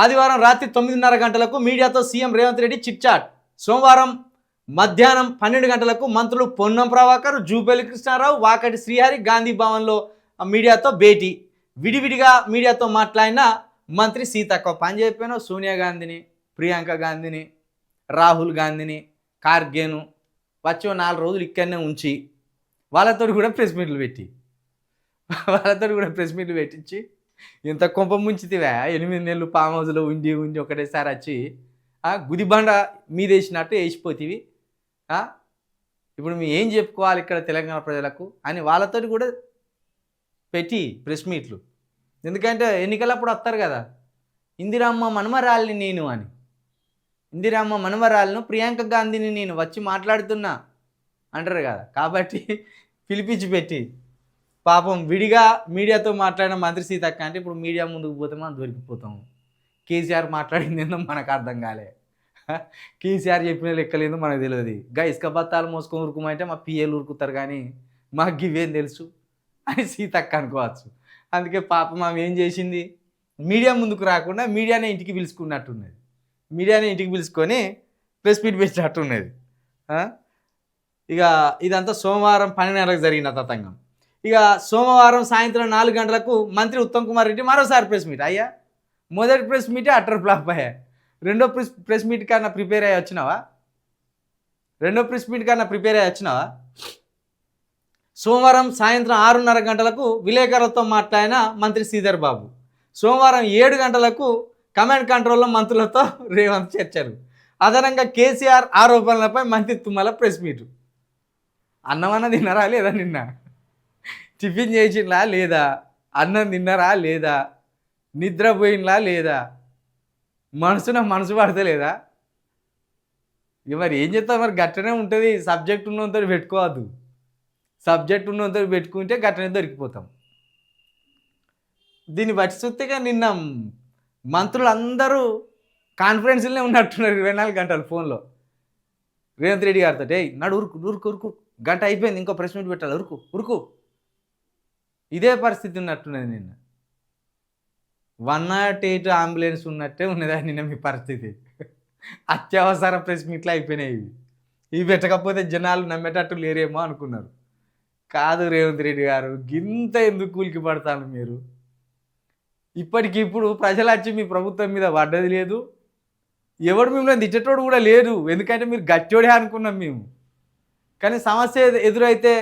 ఆదివారం రాత్రి 9:30 గంటలకు మీడియాతో సీఎం రేవంత్ రెడ్డి చిట్చాట్. సోమవారం మధ్యాహ్నం 12 గంటలకు మంత్రులు పొన్నం ప్రభాకర్, జూపల్లి కృష్ణారావు, వాకటి శ్రీహరి గాంధీ భవన్లో మీడియాతో భేటీ. విడివిడిగా మీడియాతో మాట్లాడిన మంత్రి సీతక్క పని చెప్పాను. సోనియా గాంధీని, ప్రియాంక గాంధీని, రాహుల్ గాంధీని, ఖార్గేను వచ్చి 4 రోజులు ఇక్కడనే ఉంచి వాళ్ళతో కూడా ప్రెస్ మీట్లు పెట్టించి ఇంత కొంప ముంచితివా 8 నెలలు ఫామ్ హౌస్లో ఉండి ఒకటేసారి వచ్చి గుదిబండ మీదేసినట్టు వేసిపోతీవి. ఇప్పుడు మేము ఏం చెప్పుకోవాలి ఇక్కడ తెలంగాణ ప్రజలకు అని వాళ్ళతో కూడా పెట్టి ప్రెస్ మీట్లు. ఎందుకంటే ఎన్నికలప్పుడు వస్తారు కదా, ఇందిరమ్మ మనమరాల్ని నేను అని, ఇందిరమ్మ మనమరాలను ప్రియాంక గాంధీని నేను వచ్చి మాట్లాడుతున్నా అంటారు కదా. కాబట్టి పిలిపించి పెట్టి పాపం విడిగా మీడియాతో మాట్లాడిన మంత్రి సీతక్క అంటే ఇప్పుడు మీడియా ముందుకు పోతే మనం దొరికిపోతాము. కేసీఆర్ మాట్లాడింది ఏందో మనకు అర్థం కాలే, కేసీఆర్ చెప్పిన లెక్కలేదో మనకు తెలియదు. ఇసుక బత్తాలు మోసుకొని ఉరుకుమంటే మా పిఏలు ఉరుకుతారు కానీ మాకు ఇవేం తెలుసు అని సీతక్క అనుకోవచ్చు. అందుకే పాపం ఆమె ఏం చేసింది, మీడియా ముందుకు రాకుండా మీడియానే ఇంటికి పిలుచుకున్నట్టున్నది. మీడియానే ఇంటికి పిలుచుకొని ప్రెస్ మీట్ పెట్టినట్టున్నది. ఇక ఇదంతా సోమవారం 12 గంటలకు జరిగిన తతంగం. ఇక సోమవారం సాయంత్రం 4 గంటలకు మంత్రి ఉత్తమ్ కుమార్ రెడ్డి మరోసారి ప్రెస్ మీట్. అయ్యా మొదటి ప్రెస్ మీటే అటర్ ఫ్లాప్ అయ్యా. రెండో ప్రెస్ మీట్ కన్నా ప్రిపేర్ అయ్యి వచ్చినావా? సోమవారం సాయంత్రం 6:30 గంటలకు విలేకరులతో మాట్లాడిన మంత్రి శ్రీధర్ బాబు. సోమవారం 7 గంటలకు కమాండ్ కంట్రోల్లో మంత్రులతో రేవంత్ చర్చలు. అదనంగా కేసీఆర్ ఆరోపణలపై మంత్రి తుమ్మల ప్రెస్ మీటు. అన్నమన్న తిన్నారా లేదా, నిన్న టిఫిన్ చేసిండ్లా లేదా, అన్నం తిన్నారా లేదా, నిద్రపోయినలా లేదా, మనసు పడతలేదా? ఇక మరి ఏం చేస్తావు, మరి గట్టనే ఉంటుంది. సబ్జెక్ట్ ఉన్నంత పెట్టుకోవద్దు, సబ్జెక్ట్ ఉన్నంత పెట్టుకుంటే గట్టనే దొరికిపోతాం. దీన్ని బట్టి చూస్తే నిన్న మంత్రులందరూ కాన్ఫరెన్స్లోనే ఉన్నట్టున్నారు 24 గంటలు ఫోన్లో రేవంత్ రెడ్డి గారితో. నాడు ఉరుకు గంట అయిపోయింది, ఇంకో ప్రెస్ మీట్ పెట్టాలి, ఉరుకు. ఇదే పరిస్థితి ఉన్నట్టున్నది. నిన్న 108 అంబులెన్స్ ఉన్నట్టే ఉన్నదా నిన్న మీ పరిస్థితి. అత్యవసర ప్రెస్ మీట్లు అయిపోయినాయి. ఇవి పెట్టకపోతే జనాలు నమ్మేటట్టు లేరేమో అనుకున్నారు. కాదు రేవంత్ రెడ్డి గారు, గింత ఎందుకు కూలికి పడతాను మీరు? ఇప్పటికిప్పుడు ప్రజలు వచ్చి మీ ప్రభుత్వం మీద పడ్డది లేదు, ఎవడు మిమ్మల్ని తిట్టేటోడు కూడా లేదు. ఎందుకంటే మీరు గట్టోడే అనుకున్నాం మేము. కానీ సమస్య ఎదురైతే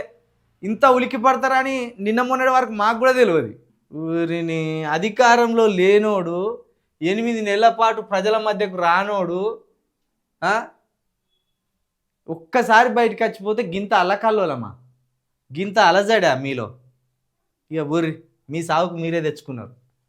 ఇంత ఉలికి పడతారని నిన్న మొన్నటి వరకు మాకు కూడా తెలియదు. ఊరిని అధికారంలో లేనోడు, 8 నెలల పాటు ప్రజల మధ్యకు రానోడు ఒక్కసారి బయటకు వచ్చిపోతే గింత అల్లకల్లోలమ్మా, గింత అలజడా మీలో. ఇక ఊరి మీ సాగుకు మీరే తెచ్చుకున్నారు.